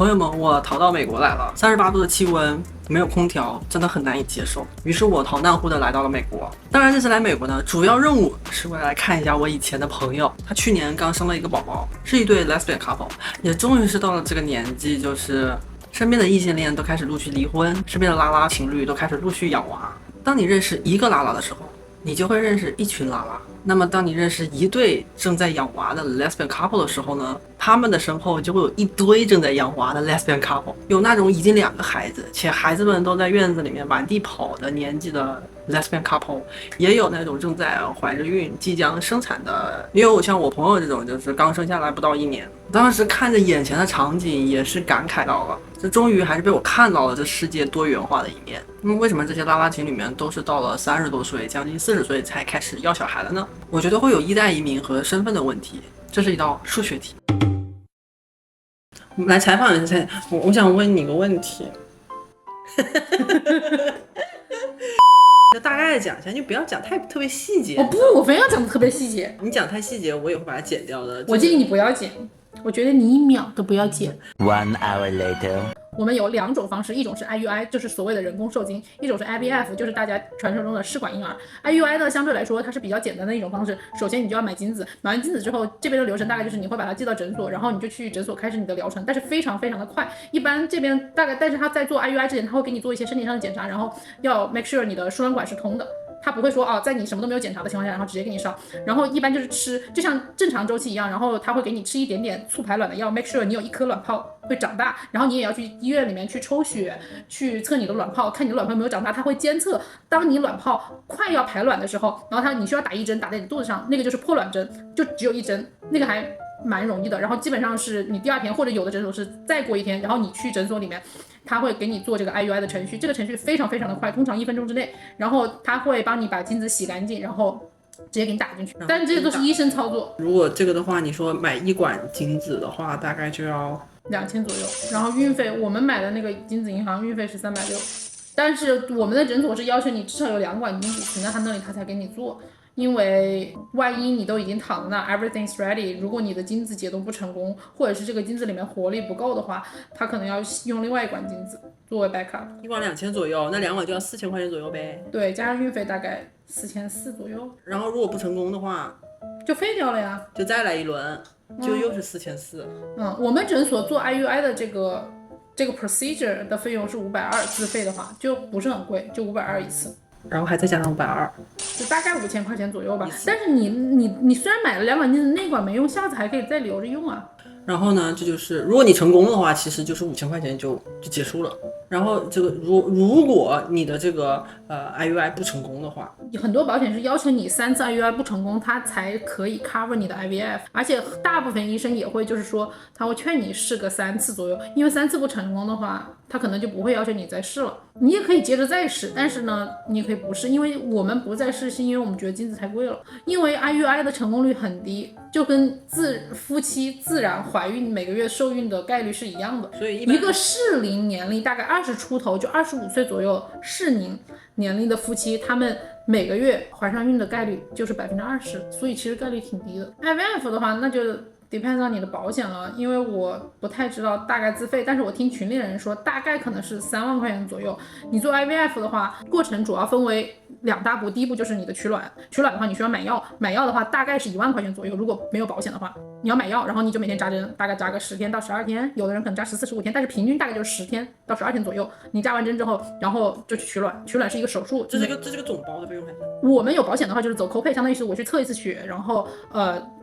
朋友们，我逃到美国来了，38度的气温，没有空调，真的很难以接受。于是我逃难乎的来到了美国。当然，这次来美国呢，主要任务是为了来看一下我以前的朋友，他去年刚生了一个宝宝，是一对 lesbian couple， 也终于是到了这个年纪，就是身边的异性恋都开始陆续离婚，身边的拉拉情侣都开始陆续养娃。当你认识一个拉拉的时候，你就会认识一群拉拉。那么当你认识一对正在养娃的 lesbian couple 的时候呢，他们的身后就会有一堆正在养娃的 lesbian couple， 有那种已经2个孩子，且孩子们都在院子里面满地跑的年纪的 lesbian couple， 也有那种正在怀着孕即将生产的，也有像我朋友这种就是刚生下来不到1年。当时看着眼前的场景也是感慨到了，这终于还是被我看到了这世界多元化的一面。那么为什么这些拉拉情侣们都是到了30多岁将近40岁才开始要小孩的呢？我觉得会有一代移民和身份的问题，这是一道数学题。我们来采访一下，我想问你个问题。就大概的讲一下，就不要讲太特别细节。我非要讲的特别细节。你讲太细节，我也会把它剪掉的。我建议你不要剪，我觉得你1秒都不要剪。1 hour later， 我们有2种方式，一种是 IUI， 就是所谓的人工受精；一种是 IVF， 就是大家传说中的试管婴儿。IUI 呢，相对来说它是比较简单的一种方式。首先你就要买精子，买完精子之后，这边的流程大概就是你会把它寄到诊所，然后你就去诊所开始你的疗程，但是非常非常的快。一般这边大概，但是他在做 IUI 之前，他会给你做一些身体上的检查，然后要 make sure 你的输卵管是通的。他不会说在你什么都没有检查的情况下，然后直接给你上，然后一般就是吃，就像正常周期一样，然后他会给你吃一点点促排卵的药 ，make sure 你有1颗卵泡会长大，然后你也要去医院里面去抽血，去测你的卵泡，看你的卵泡有没有长大，他会监测，当你卵泡快要排卵的时候，然后你需要打1针打在你肚子上，那个就是破卵针，就只有1针，那个还蛮容易的，然后基本上是你第2天或者有的诊所是再过1天，然后你去诊所里面。他会给你做这个 IUI 的程序，这个程序非常非常的快，通常1分钟之内，然后他会帮你把精子洗干净，然后直接给你打进去，但是这些都是医生操作。如果这个的话，你说买1管精子的话，大概就要2000左右，然后运费，我们买的那个精子银行运费是360，但是我们的诊所是要求你至少有2管精子存在他那里，他才给你做。因为万一你都已经躺在那 everything's ready， 如果你的精子解冻不成功，或者是这个精子里面活力不够的话，他可能要用另外1管精子作为 backup。1管2000左右，那2管就要4000块钱左右呗。对，加上运费大概4400左右。然后如果不成功的话，就废掉了呀，就再来1轮，就又是4400。我们诊所做 IUI 的这个 procedure 的费用是520，自费的话就不是很贵，就520一次。然后还再加上520，就大概5000块钱左右吧。但是你虽然买了2管精子，那管没用，下次还可以再留着用啊。然后呢，这就是如果你成功的话，其实就是5000块钱就结束了。然后这个如果你的这个IUI 不成功的话，很多保险是要求你3次 IUI 不成功，它才可以 cover 你的 IVF， 而且大部分医生也会就是说他会劝你试个3次左右，因为3次不成功的话，他可能就不会要求你再试了。你也可以接着再试，但是呢，你也可以不试，因为我们不再试是因为我们觉得精子太贵了，因为 IUI 的成功率很低，就跟夫妻自然怀孕每个月受孕的概率是一样的。所以一个适龄年龄大概20出头，就25岁左右适龄年龄的夫妻，他们每个月怀上孕的概率就是20%，所以其实概率挺低的。IVF 的话，那就depends on 你的保险了，因为我不太知道大概自费，但是我听群里人说大概可能是3万块钱左右。你做 IVF 的话，过程主要分为2大步，第一步就是你的取卵，取卵的话你需要买药，买药的话大概是1万块钱左右，如果没有保险的话，你要买药，然后你就每天扎针，大概扎个10天到12天，有的人可能扎14、15天，但是平均大概就是10天到12天左右。你扎完针之后，然后就去取卵，取卵是一个手术，这是个总包的费用还是？我们有保险的话就是走 copay， 相当于是我去测1次血，然后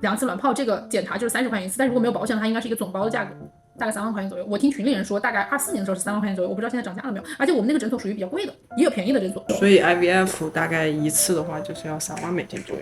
2次卵泡，这个检查就是30块钱一次，但如果没有保险的话，应该是一个总包的价格，大概3万块钱左右。我听群里人说，大概24年的时候是3万块钱左右，我不知道现在涨价了没有。而且我们那个诊所属于比较贵的，也有便宜的诊所。所以 IVF 大概1次的话就是要3万美金左右。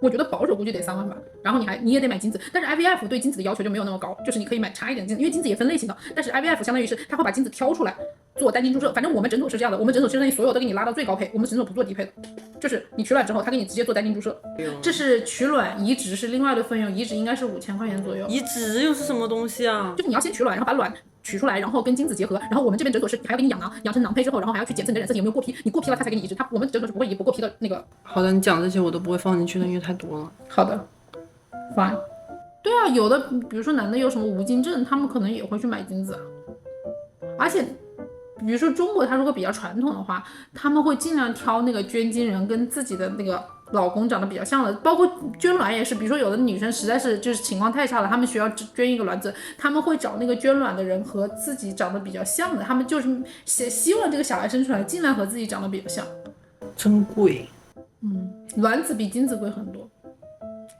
我觉得保守估计得3万吧，然后你也得买精子，但是 IVF 对精子的要求就没有那么高，就是你可以买差一点的精子，因为精子也分类型的，但是 IVF 相当于是他会把精子挑出来做单精注射，反正我们诊所是这样的，我们诊所相当于所有都给你拉到最高配，我们诊所不做低配的，就是你取卵之后他给你直接做单精注射，这是取卵，移植是另外的费用，移植应该是5000块钱左右。移植又是什么东西啊？就是你要先取卵，然后把卵取出来，然后跟精子结合，然后我们这边诊所是还要给你养囊，养成囊胚之后，然后还要去检测你的染色体有没有过批，你过批了他才给你移植，我们诊所是不会移不过批的那个。好的，你讲这些我都不会放进去的，因为太多了。好的 ，fine。对啊，有的比如说男的有什么无精症，他们可能也会去买精子啊。而且比如说中国，他如果比较传统的话，他们会尽量挑那个捐精人跟自己的那个老公长得比较像的，包括捐卵也是。比如说有的女生实在是就是情况太差了，她们需要捐一个卵子，他们会找那个捐卵的人和自己长得比较像的，他们就是希望这个小孩生出来尽量和自己长得比较像。真贵。卵子比精子贵很多，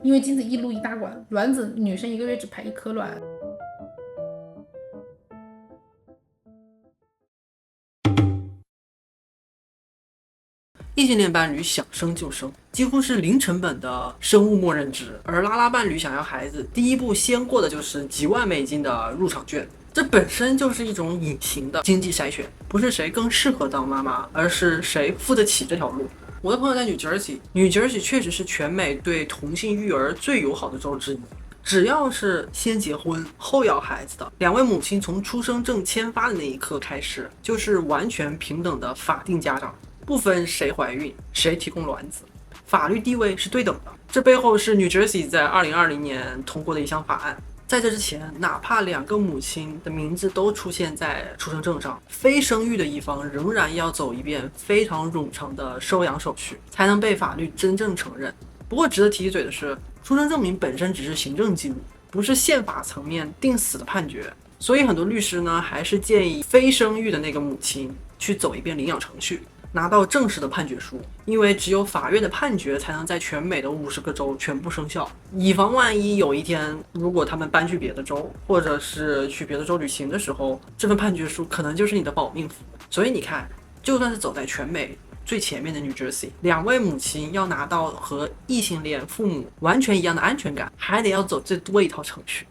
因为精子一撸一大管，卵子女生一个月只排1颗卵。异性恋伴侣想生就生，几乎是零成本的生物默认值，而拉拉伴侣想要孩子，第一步先过的就是几万美金的入场券。这本身就是一种隐形的经济筛选，不是谁更适合当妈妈，而是谁付得起这条路。我的朋友在New Jersey确实是全美对同性育儿最友好的州之一。只要是先结婚后要孩子的，两位母亲从出生证签发的那一刻开始，就是完全平等的法定家长，不分谁怀孕谁提供卵子，法律地位是对等的。这背后是New Jersey在2020年通过的一项法案。在这之前，哪怕两个母亲的名字都出现在出生证上，非生育的一方仍然要走一遍非常冗长的收养手续，才能被法律真正承认。不过值得提一嘴的是，出生证明本身只是行政记录，不是宪法层面定死的判决，所以很多律师呢还是建议非生育的那个母亲去走一遍领养程序，拿到正式的判决书，因为只有法院的判决才能在全美的50个州全部生效，以防万一有一天如果他们搬去别的州，或者是去别的州旅行的时候，这份判决书可能就是你的保命符。所以你看，就算是走在全美最前面的New Jersey，两位母亲要拿到和异性恋父母完全一样的安全感，还得要走这多一套程序。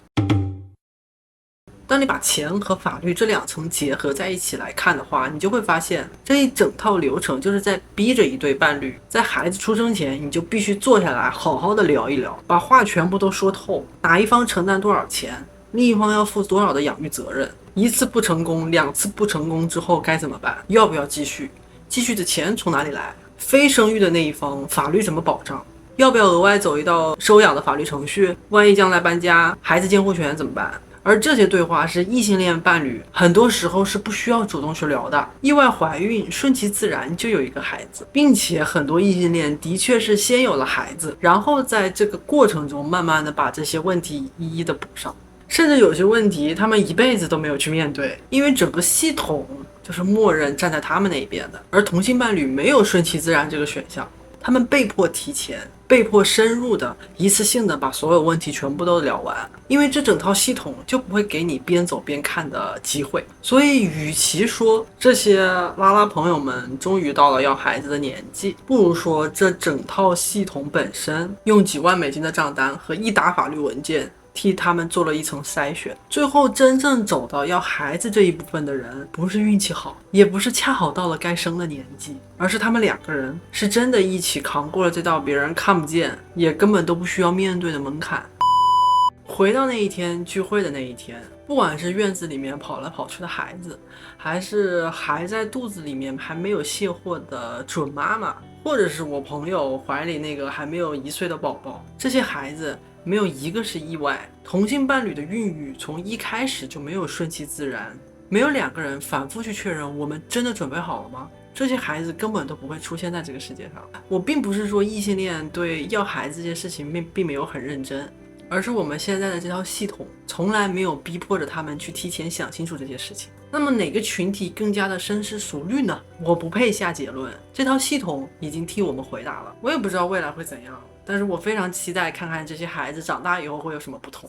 当你把钱和法律这两层结合在一起来看的话，你就会发现这一整套流程就是在逼着一对伴侣在孩子出生前，你就必须坐下来好好的聊一聊，把话全部都说透，哪一方承担多少钱，另一方要负多少的养育责任，一次不成功2次不成功之后该怎么办，要不要继续，继续的钱从哪里来，非生育的那一方法律怎么保障，要不要额外走一道收养的法律程序，万一将来搬家孩子监护权怎么办。而这些对话是异性恋伴侣很多时候是不需要主动去聊的，意外怀孕顺其自然就有一个孩子，并且很多异性恋的确是先有了孩子，然后在这个过程中慢慢的把这些问题一一的补上，甚至有些问题他们一辈子都没有去面对，因为整个系统就是默认站在他们那一边的。而同性伴侣没有顺其自然这个选项，他们被迫提前被迫深入的一次性的把所有问题全部都聊完，因为这整套系统就不会给你边走边看的机会。所以与其说这些拉拉朋友们终于到了要孩子的年纪，不如说这整套系统本身用几万美金的账单和一沓法律文件替他们做了一层筛选，最后真正走到要孩子这一部分的人，不是运气好，也不是恰好到了该生的年纪，而是他们两个人是真的一起扛过了这道别人看不见也根本都不需要面对的门槛。回到那一天聚会的那一天，不管是院子里面跑来跑去的孩子，还是还在肚子里面还没有卸货的准妈妈，或者是我朋友怀里那个还没有1岁的宝宝，这些孩子没有一个是意外。同性伴侣的孕育从一开始就没有顺其自然，没有两个人反复去确认我们真的准备好了吗？这些孩子根本都不会出现在这个世界上。我并不是说异性恋对要孩子这件事情并没有很认真，而是我们现在的这套系统从来没有逼迫着他们去提前想清楚这些事情。那么哪个群体更加的深思熟虑呢？我不配下结论，这套系统已经替我们回答了。我也不知道未来会怎样，但是我非常期待看看这些孩子长大以后会有什么不同。